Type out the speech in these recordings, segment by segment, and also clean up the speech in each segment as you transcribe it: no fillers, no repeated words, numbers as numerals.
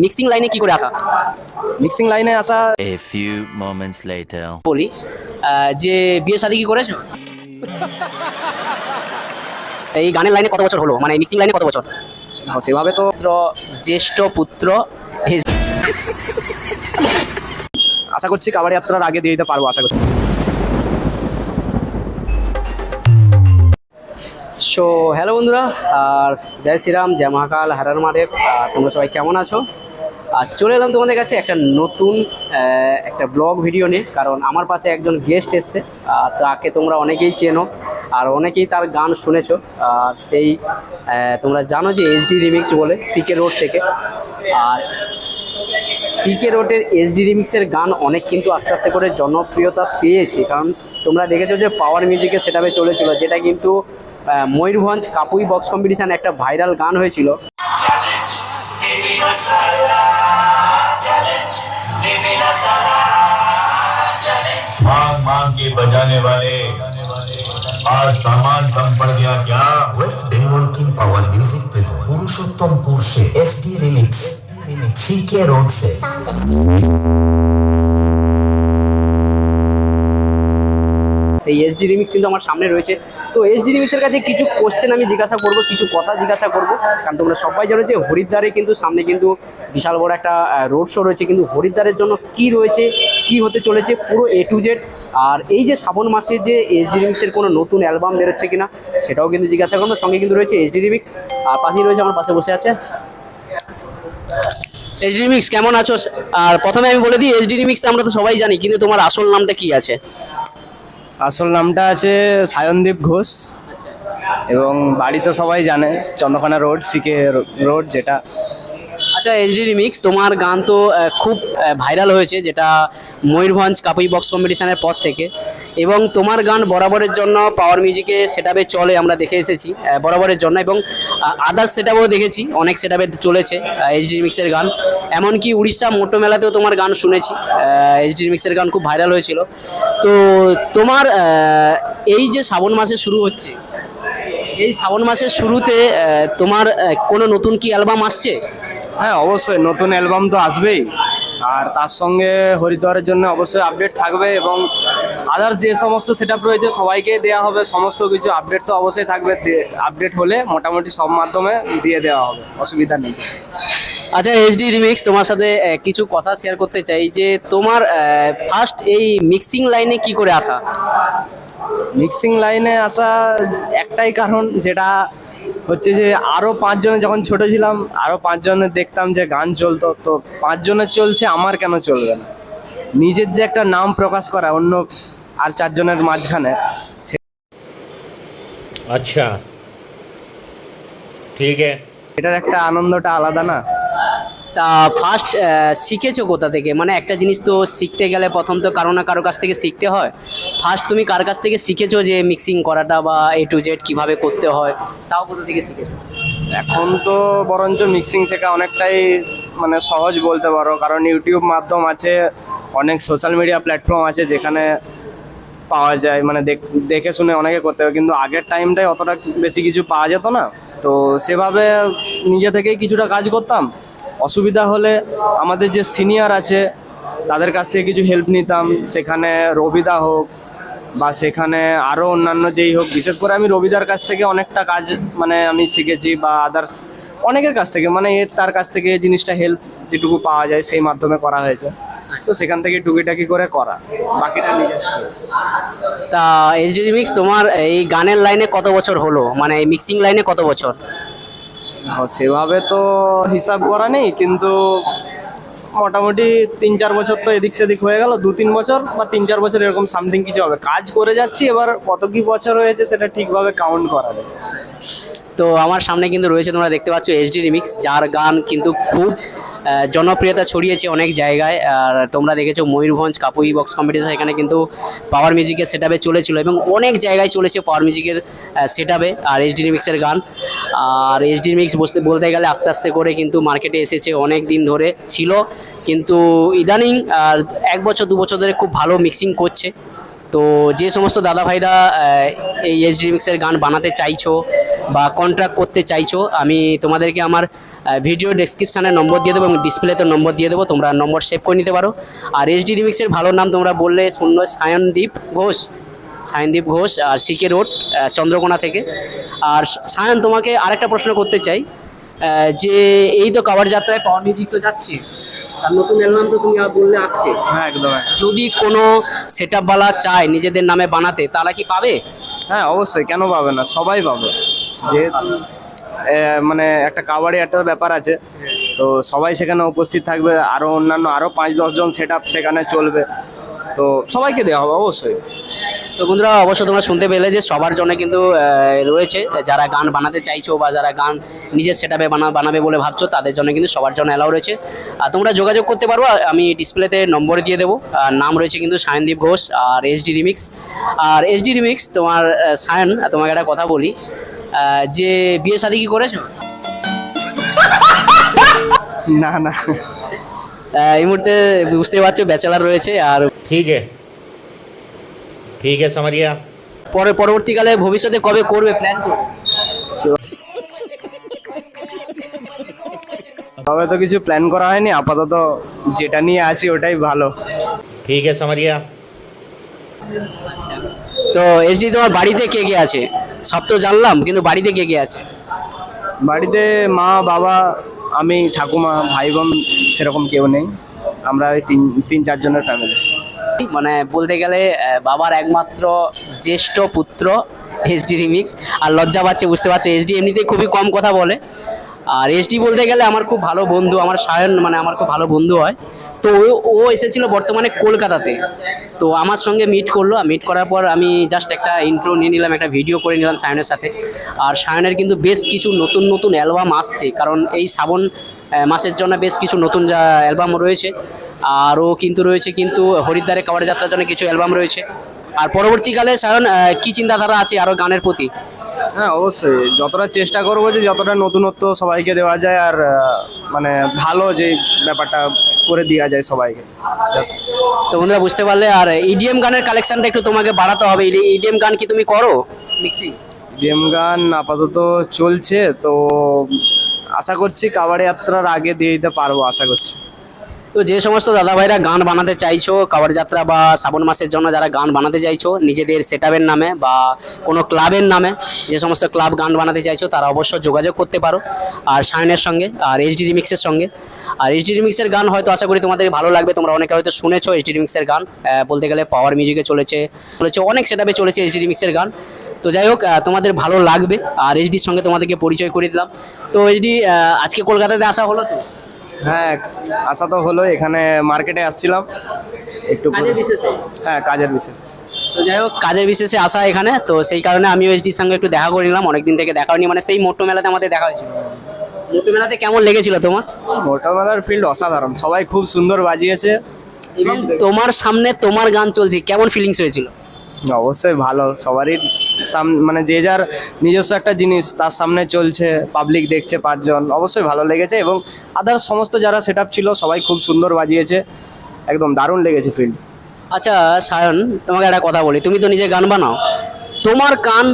Mixing লাইনে কি করে আসা? মিক্সিং লাইনে আসা A few moments later. বলি যে বিয়ে শাদী কি করেছো? এই গানের লাইনে কত বছর হলো, মানে মিক্সিং লাইনে কত বছর? সেভাবে তো পুত্র, জ্যেষ্ঠ পুত্র। আশা করছি কাবার যাত্রার আগে দিয়ে দিতে পারবো, আশা করছি। সো হ্যালো বন্ধুরা, আর জয় শ্রীরাম, জয় মহাকাল, হর মহাদেব। তোমরা সবাই কেমন আছো? আর চলে এলাম তোমাদের কাছে একটা নতুন একটা ব্লগ ভিডিও নিয়ে, কারণ আমার পাশে একজন গেস্ট এসছে। তাকে তোমরা অনেকেই চেনো আর অনেকেই তার গান শুনেছো। আর সেই তোমরা জানো যে এইচডি রিমিক্স বলে সিকে রোড থেকে। আর সিকে রোডের এইচডি রিমিক্সের গান অনেক কিন্তু আস্তে আস্তে করে জনপ্রিয়তা পেয়েছে, কারণ তোমরা দেখেছো যে পাওয়ার মিউজিকের সেটআপে চলেছিল, যেটা কিন্তু ময়ূরভঞ্জ কাপুই বক্স কম্পিটিশান একটা ভাইরাল গান হয়েছিল। मांग मांग के बजाने वाले आज सामान कम पड़ गया क्या? West Bengal king power music present Purushottampur সে এসডি রিমিক্স সিকে রোড সে। সেই এইচডি রিমিক্স কিন্তু আমার সামনে রয়েছে। তো এইচডি রিমিক্সের কাছে কিছু কোশ্চেন আমি জিজ্ঞাসা করব, কিছু কথা জিজ্ঞাসা করব, কারণ তোমরা সবাই জানো যে হরিদ্বারে কিন্তু সামনে কিন্তু বিশাল বড় একটা রোড শো রয়েছে। কিন্তু হরিদ্বারের জন্য কি রয়েছে, কি হতে চলেছে, পুরো এ টু জেড। আর এই যে শ্রাবণ মাসে যে এইচডি রিমিক্সের কোনো নতুন অ্যালবাম বেরোচ্ছে কিনা সেটাও কিন্তু জিজ্ঞাসা করবো। সঙ্গে কিন্তু রয়েছে এইচডি রিমিক্স, আর পাশেই রয়েছে, আমার পাশে বসে আছে এইচডি রিমিক্স। কেমন আছো? আর প্রথমে আমি বলে দিই, এইচডি রিমিক্স আমরা তো সবাই জানি, কিন্তু তোমার আসল নামটা কি আছে? আসল নামটা আছে সায়নদীপ ঘোষ, এবং বাড়ি তো সবাই জানে চন্দ্রকোনা রোড, সিকে রোড যেটা। আচ্ছা, এইচডি রিমিক্স তোমার গান তো খুব ভাইরাল হয়েছে, যেটা ময়ূরভঞ্জ কাপুই বক্স কম্পিটিশানের পর থেকে। এবং তোমার গান বরাবরের জন্য পাওয়ার মিউজিকে সেটআপে চলে, আমরা দেখে এসেছি বরাবরের জন্য, এবং আদার্স সেটআপেও দেখেছি, অনেক সেটআপে চলেছে এইচডি রিমিক্সের গান। এমনকি উড়িষ্যা মোটো মেলাতেও তোমার গান শুনেছি, এইচডি রিমিক্সের গান খুব ভাইরাল হয়েছিল। তো তোমার এই যে শ্রাবণ মাসে শুরু হচ্ছে, এই শ্রাবণ মাসের শুরুতে তোমার কোনো নতুন কি অ্যালবাম আসছে? হ্যাঁ, অবশ্যই নতুন অ্যালবাম তো আসবেই, আর তার সঙ্গে হরিদ্বারের জন্য অবশ্যই আপডেট থাকবে, এবং আদার্স যে সমস্ত সেটআপ রয়েছে সবাইকে দেওয়া হবে। সমস্ত কিছু আপডেট তো অবশ্যই থাকবে, আপডেট হলে মোটামুটি সব মাধ্যমে দিয়ে দেওয়া হবে, অসুবিধা নেই। আচ্ছা, এইচডি রিমিক্স, তোমার সাথে কিছু কথা শেয়ার করতে চাই, যে তোমার ফার্স্ট এই মিক্সিং লাইনে কি করে আসা? মিক্সিং লাইনে আসা একটাই কারণ, যেটা হচ্ছে যে আরও পাঁচজনে যখন ছোট ছিলাম, আরও পাঁচজনে দেখতাম যে গান চলতো, তো পাঁচজনের চলছে, আমার কেন চলবে না? নিজের যে একটা নাম প্রকাশ করা অন্য আর চারজনের মাঝখানে, अच्छा ठीक है। এটার একটা আনন্দটা আলাদা না? তা ফার্স্ট শিখেছো কোথা থেকে? মানে একটা জিনিস তো শিখতে গেলে প্রথম তো কারো না কারো কাছ থেকে শিখতে হয়। ফার্স্ট তুমি কার কাছ থেকে শিখেছো যে মিক্সিং করাটা বা এ টু জেড কীভাবে করতে হয়, তাও কোথা থেকে শিখেছো? এখন তো বরঞ্চ মিক্সিং শেখা অনেকটাই মানে সহজ বলতে পারো, কারণ ইউটিউব মাধ্যম আছে, অনেক সোশ্যাল মিডিয়া প্ল্যাটফর্ম আছে যেখানে পাওয়া যায়, মানে দেখে শুনে অনেকে করতে হবে। কিন্তু আগের টাইমটায় অতটা বেশি কিছু পাওয়া যেত না, তো সেভাবে নিজে থেকেই কিছুটা কাজ করতাম। অসুবিধা হলে আমাদের যে সিনিয়র আছে তাদের কাছ থেকে কিছু হেল্প নিতাম, সেখানে রবিদা হোক বা সেখানে আরও অন্যান্য যেই হোক। বিশেষ করে আমি রবিদার কাছ থেকে অনেকটা কাজ মানে আমি শিখেছি, বা আদার্স অনেকের কাছ থেকে, মানে তার কাছ থেকে জিনিসটা হেল্প যেটুকু পাওয়া যায় সেই মাধ্যমে করা হয়েছে। তো সেখান থেকে টুকিটাকি করে করা, বাকিটা নিজস্ব। তা এইচডি রিমিক্স, তোমার এই গানের লাইনে কত বছর হলো, মানে এই মিক্সিং লাইনে কত বছর? সেভাবে তো হিসাব করা নেই, কিন্তু মোটামুটি 3-4 বছর তো এদিক সেদিক হয়ে গেল, 2-3 বছর বা 3-4 বছর এরকম সামথিং কিছু হবে। কাজ করে যাচ্ছি, এবার কত কি বছর হয়েছে সেটা ঠিকভাবে কাউন্ট করা যায়। তো আমার সামনে কিন্তু রয়েছে, তোমরা দেখতে পাচ্ছ এইচডি রিমিক্স, যার গান কিন্তু খুব জনপ্রিয়তা ছড়িয়েছে অনেক জায়গায়। আর তোমরা দেখেছো ময়ূরভঞ্জ কাপুই বক্স কম্পিটিশন, এখানে কিন্তু পাওয়ার মিউজিকের সেটআপে চলেছিল, এবং অনেক জায়গায় চলেছে পাওয়ার মিউজিকের সেটআপে আর এইচডি রিমিক্সের গান। আর এইচডি রিমিক্স বলতে গেলে আস্তে আস্তে করে কিন্তু মার্কেটে এসেছে, অনেক দিন ধরে ছিল, কিন্তু ইদানিং আর 1 বছর 2 বছর ধরে খুব ভালো মিক্সিং করছে। তো যে সমস্ত দাদা ভাইরা এই এইচডি রিমিক্সের গান বানাতে চাইছো বা কন্ট্রাক্ট করতে চাইছো, আমি তোমাদেরকে আমার ভিডিও ডেসক্রিপশানে নম্বর দিয়ে দেবো এবং ডিসপ্লেতে নম্বর দিয়ে দেবো, তোমরা নম্বর সেভ করে নিতে পারো। আর এসডি রিমিক্সের ভালো নাম তোমরা বললে শূন্য সায়নদীপ ঘোষ আর সিকে রোড চন্দ্রকোনা থেকে। আর সায়ন, তোমাকে আরেকটা প্রশ্ন করতে চাই, যে এই তো কাভার যাত্রায় পাওয়ার মিউজিক তো যাচ্ছে, তার নতুন অ্যালবাম তো তুমি বললে আসছে, হ্যাঁ একদম। যদি কোনো সেট আপওয়ালা চায় নিজেদের নামে বানাতে, তারা কি পাবে? হ্যাঁ অবশ্যই, কেন পাবে না, সবাই পাবে। যেহেতু মানে একটা কাবাডি একটা ব্যাপার আছে, তো সবাই সেখানে উপস্থিত থাকবে, আরও অন্যান্য আরও 5-10 জন সেট আপ সেখানে চলবে, তো সবাইকে দেওয়া হবে অবশ্যই। তো বন্ধুরা, অবশ্যই তোমরা শুনতে পেলে যে সবার জন্য কিন্তু রয়েছে, যারা গান বানাতে চাইছো বা যারা গান নিজের সেট আপে বানাবে বলে ভাবছো, তাদের জন্য কিন্তু সবার জন্য অ্যালাউ রয়েছে। আর তোমরা যোগাযোগ করতে পারো, আমি ডিসপ্লেতে নম্বর দিয়ে দেবো। আর নাম রয়েছে কিন্তু সায়নদীপ ঘোষ আর এসডি রিমিক্স। আর এসডি রিমিক্স তোমার সায়ন, তোমাকে একটা কথা বলি, যে বিয়ে শাদী কি করেছো? না না, এই মুহূর্তে বুঝতে পারছো ব্যাচেলার রয়েছে। আর ठीक है समझ गया। পরবর্তীকালে ভবিষ্যতে কবে করবে প্ল্যান করবে? তবে তো কিছু প্ল্যান করা হয়নি, আপাতত যেটা নিয়ে আছি ওটাই ভালো। ठीक है समझ गया। তো এসডি, তোমার বাড়িতে কে কে আছে? সব তো জানলাম, কিন্তু বাড়িতে কে কে আছে? বাড়িতে মা, বাবা, আমি, ঠাকুমা, ভাই বোন সেরকম কেউ নেই, আমরা ওই 3-4 জনের ফ্যামিলি। মানে বলতে গেলে বাবার একমাত্র জ্যেষ্ঠ পুত্র এসডি রিমিক্স। আর লজ্জা পাচ্ছে, বুঝতে পারছে, এসডি এমনিতেই খুবই কম কথা বলে। আর এসডি বলতে গেলে আমার খুব ভালো বন্ধু, আমার সায়ন মানে আমার খুব ভালো বন্ধু হয়। তো ও এসেছিল বর্তমানে কলকাতাতে, তো আমার সঙ্গে মিট করলো। মিট করার পর আমি জাস্ট একটা ইন্ট্রো নিয়ে নিলাম, একটা ভিডিও করে নিলাম সায়নের সাথে। আর সায়নের কিন্তু বেশ কিছু নতুন নতুন অ্যালবাম আসছে, কারণ এই শ্রাবণ মাসের জন্য বেশ কিছু নতুন অ্যালবাম রয়েছে। আর ও কিন্তু রয়েছে কিন্তু হরিদ্বারে কাভার যাত্রার জন্য কিছু অ্যালবাম রয়েছে। আর পরবর্তীকালে সায়ন কী চিন্তাধারা আছে আরও গানের প্রতি? হ্যাঁ অবশ্যই, যতটা চেষ্টা করবো যে যতটা নতুনত্ব সবাইকে দেওয়া যায়, আর মানে ভালো যে ব্যাপারটা করে দেওয়া যায় সবাইকে। তো বন্ধুরা বুঝতে পারলে। আর ইডিএম গানের কালেকশনটা একটু তোমাকে বাড়াতে হবে। ইডিএম গান কি তুমি করো মিক্সিং? গেম গান আপাতত চলছে, তো আশা করছি কাবাডি যাত্রার আগে দিয়ে দিতে পারবো, আশা করছি। তো যে সমস্ত দাদা ভাইরা গান বানাতে চাইছো কাভার যাত্রা বা শ্রাবণ মাসের জন্য, যারা গান বানাতে চাইছো নিজেদের সেটআপের নামে বা কোনো ক্লাবের নামে, যে সমস্ত ক্লাব গান বানাতে চাইছো তারা অবশ্য যোগাযোগ করতে পারো আর সায়নের সঙ্গে আর এইচডি রিমিক্সের সঙ্গে। আর এইচডি রিমিক্সের গান হয়তো আশা করি তোমাদের ভালো লাগবে। তোমরা অনেকে হয়তো শুনেছো এইচডি রিমিক্সের গান, বলতে গেলে পাওয়ার মিউজিকে চলেছে, অনেক সেটআপে চলেছে এইচডি রিমিক্সের গান। তো যাই হোক, তোমাদের ভালো লাগবে। আর এইচডির সঙ্গে তোমাদেরকে পরিচয় করে দিলাম। তো এইচডি, আজকে কলকাতাতে আসা হলো তো? হ্যাঁ আসা তো হলো, এখানে মার্কেটে আসছিলাম একটু। কাজের বিশেষে? হ্যাঁ কাজের বিশেষ। তো যাই হোক, কাজের বিশেষে আসা এখানে, তো সেই কারণে আমিও এইচডির সঙ্গে একটু দেখা করে নিলাম। অনেকদিন থেকে দেখা হয়নি, মানে সেই মোটো মেলাতে আমাদের দেখা হয়েছিল। মোটো মেলাতে কেমন লেগেছিল তোমার? মোটামেলার ফিল্ড অসাধারণ, সবাই খুব সুন্দর বাজিয়েছে এবং তোমার সামনে তোমার গান চলছে, কেমন ফিলিংস হয়েছিল? অবশ্যই ভালো, সবারই মানে যে যার নিজস্ব একটা জিনিস তার সামনে চলছে, পাবলিক দেখছে 5 জন, অবশ্যই ভালো লেগেছে। এবং আদার সমস্ত যারা সেট আপ ছিল সবাই খুব সুন্দর বাজিয়েছে, একদম দারুণ লেগেছে ফিল্ড। আচ্ছা সায়ন, তোমাকে একটা কথা বলি, তুমি তো নিজে গান বানাও, তোমার গান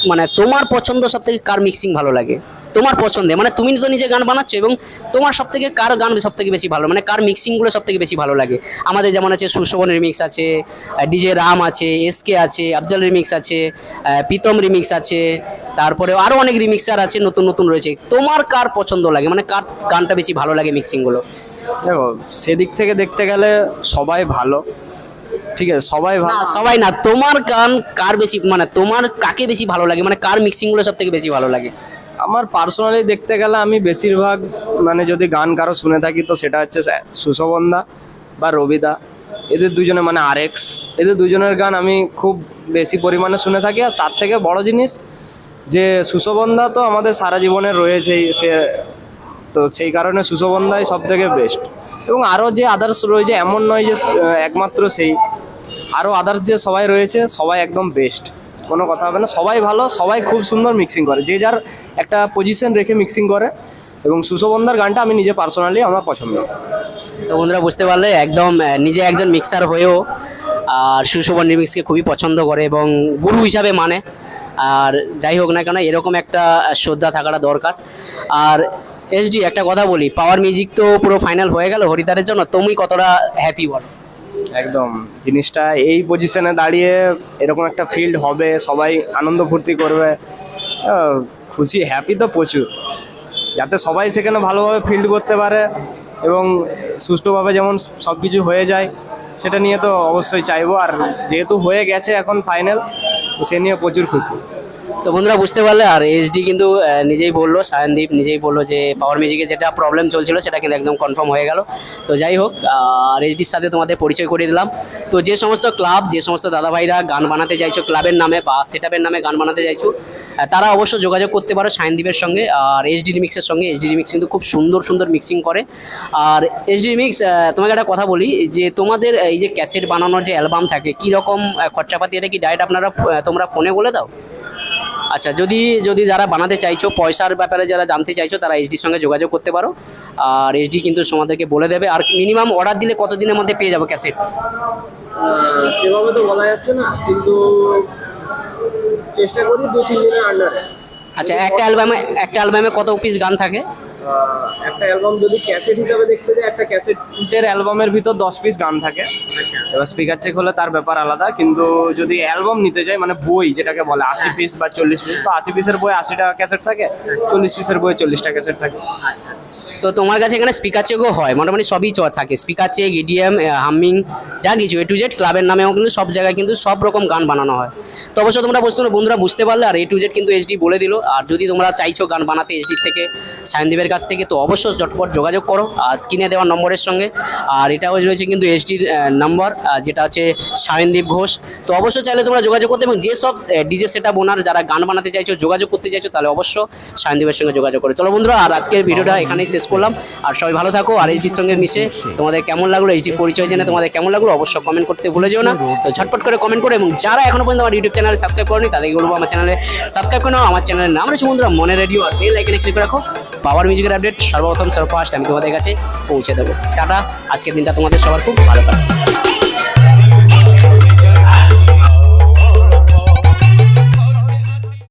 মানে তোমার পছন্দ সব থেকে কার মিক্সিং ভালো লাগে? তোমার পছন্দে, মানে তুমি তো নিজে গান বানাচ্ছো, এবং তোমার সব থেকে কার গান সব থেকে বেশি ভালো, মানে কার মিক্সিংগুলো সব থেকে বেশি ভালো লাগে? আমাদের যেমন আছে সুশোভন রিমিক্স আছে, ডিজে রাম আছে, এসকে আছে, আফজল রিমিক্স আছে, প্রীতম রিমিক্স আছে, তারপরে আরও অনেক রিমিক্সার আছে, নতুন নতুন রয়েছে। তোমার কার পছন্দ লাগে, মানে কার গানটা বেশি ভালো লাগে মিক্সিংগুলো? দেখো সেদিক থেকে দেখতে গেলে সবাই ভালো, ঠিক আছে, সবাই না, ভালো। সবাই না, তোমার গান কার বেশি, মানে তোমার কাকে বেশি ভালো লাগে, মানে কার মিক্সিংগুলো সব থেকে বেশি ভালো লাগে? আমার পার্সোনালি দেখতে গেলে আমি বেশিরভাগ মানে যদি গান কারো শুনে থাকি তো সেটা হচ্ছে সুশোভনদা বা রবিদা, এদের দুজনে মানে আরএক্স, এদের দুজনের গান আমি খুব বেশি পরিমাণে শুনে থাকি। আর তার থেকে বড় জিনিস যে সুশোভনদা তো আমাদের সারা জীবনে রয়েছেই, সে তো সেই কারণে সুশোভনদাই সব থেকে বেস্ট। এবং আরও যে আদার্স রয়েছে এমন নয় যে একমাত্র সেই, আরও আদার্স যে সবাই রয়েছে সবাই একদম বেস্ট, কোনো কথা হবে না, সবাই ভালো, সবাই খুব সুন্দর মিক্সিং করে, যে যার একটা পজিশন রেখে মিক্সিং করে। এবং সুশোভনদার গানটা আমি নিজে পার্সোনালি আমার পছন্দ। তো বন্ধুরা বুঝতে পারলে, একদম নিজে একজন মিক্সার হয়েও আর সুশোভন রিমিক্সকে খুবই পছন্দ করে এবং গুরু হিসাবে মানে। আর যাই হোক না কেন, এরকম একটা শ্রদ্ধা থাকাটা দরকার। আর এসডি একটা কথা বলি, পাওয়ার মিউজিক তো পুরো ফাইনাল হয়ে গেল হরিদারের জন্য, তুমি কতটা হ্যাপি বলো? একদম, জিনিসটা এই পজিশনে দাঁড়িয়ে এরকম একটা ফিল্ড হবে, সবাই আনন্দ ফুর্তি করবে, খুশি হ্যাপি তো প্রচুর, যাতে সবাই সেখানে ভালোভাবে ফিল্ড করতে পারে এবং সুষ্ঠুভাবে যেমন সব কিছু হয়ে যায় সেটা নিয়ে তো অবশ্যই চাইবো। আর যেহেতু হয়ে গেছে এখন ফাইনাল, তো সে নিয়ে প্রচুর খুশি। তো বন্ধুরা বুঝতে পারলে, আর এইচডি কিন্তু নিজেই বললো, সায়নদীপ নিজেই বললো যে পাওয়ার মিউজিকে যেটা প্রবলেম চলছিল সেটা কিন্তু একদম কনফার্ম হয়ে গেল। তো যাই হোক, আর এইচডির সাথে তোমাদের পরিচয় করে দিলাম। তো যে সমস্ত ক্লাব, যে সমস্ত দাদাভাইরা গান বানাতে চাইছো ক্লাবের নামে বা সেটআপের নামে গান বানাতে চাইছো, তারা অবশ্য যোগাযোগ করতে পারো সায়নদীপের সঙ্গে আর এইচডি রিমিক্সের সঙ্গে। এইচডি রিমিক্স কিন্তু খুব সুন্দর সুন্দর মিক্সিং করে। আর এইচডি রিমিক্স, তোমাকে একটা কথা বলি যে তোমাদের এই যে ক্যাসেট বানানোর যে অ্যালবাম থাকে, কীরকম খরচাপাতি, এটা কি ডাইরেক্ট তোমরা ফোনে বলে দাও? আচ্ছা, যদি যারা বানাতে চাইছো, পয়সার ব্যাপারে যারা জানতে চাইছো, তারা এইচডির সঙ্গে যোগাযোগ করতে পারো। আর এইচডি কিন্তু তোমাদেরকে বলে দেবে। আর মিনিমাম অর্ডার দিলে কতদিনের মধ্যে পেয়ে যাবো ক্যাসেট? সেভাবে তো বলা যাচ্ছে না, কিন্তু চেষ্টা করি 2-3 দিনের আন্ডারে। আচ্ছা, একটা অ্যালবামে কত পিস গান থাকে? একটা অ্যালবাম যদি ক্যাসেট হিসাবে দেখতে যাই, একটা ক্যাসেটের অ্যালবামের ভিতর 10 পিস গান থাকে। এবার স্পিকার চেক হলে তার ব্যাপার আলাদা, কিন্তু যদি অ্যালবাম নিতে চাই মানে বই যেটাকে বলে 80 পিস বা 40 পিস, তো 80 পিসের বই 80টা ক্যাসেট থাকে, 40 পিসের বই 40টা ক্যাসেট থাকে। তো তোমার কাছে এখানে স্পিকার চেকও হয়, মোটামুটি সবই থাকে, স্পিকার চেক, ইডিএম, হামিং, যা কিছু A to Z। ক্লাবের নামেও কিন্তু সব জায়গায় কিন্তু সব রকম গান বানানো হয়। তো অবশ্য তোমরা বন্ধুরা বুঝতে পারলে। আর A to Z কিন্তু এইচডি বলে দিল। আর যদি তোমরা চাইছো গান বানাতে এইচডির থেকে, সায়নদীপের কাছ থেকে, তো অবশ্যই ঝটপট যোগাযোগ করো আর স্ক্রিনে দেওয়া নম্বরের সঙ্গে। আর এটাও রয়েছে কিন্তু এইচডির নাম্বার, যেটা হচ্ছে সায়নদীপ ঘোষ। তো অবশ্যই চাইলে তোমরা যোগাযোগ করতে, এবং যেসব ডিজে সেটআপ ওনার যারা গান বানাতে চাইছো, যোগাযোগ করতে চাইছো, তাহলে অবশ্য সায়নদীপের সঙ্গে যোগাযোগ করো। চলো বন্ধুরা, আর আজকের ভিডিওটা এখানেই শেষ করলাম। আর সবাই ভালো থাকো। আর এইচডির সঙ্গে মিশে তোমাদের কেমন লাগলো, এইচডির পরিচয় জেনে তোমাদের কেমন লাগলো, অবশ্যই কমেন্ট করতে ভুলে যেও না। তো ঝটপট করে কমেন্ট করো, এবং যারা এখনো পর্যন্ত আমার ইউটিউব চ্যানেলে সাবস্ক্রাইব করোনি, তাদেরকে বলবো আমার চ্যানেলে সাবস্ক্রাইব করে নাও। আমার চ্যানেলের নাম রয়েছে বন্ধুরা মনে রেডিও, আর বেল আইকনে ক্লিক করে রাখো। পাওয়ার মিউজিকের আপডেট সর্বপ্রথম সর্বফার্স্ট আমি তোমাদের কাছে পৌঁছে দেবো। টাটা, আজকের দিনটা তোমাদের সবার খুব ভালো কাটুক।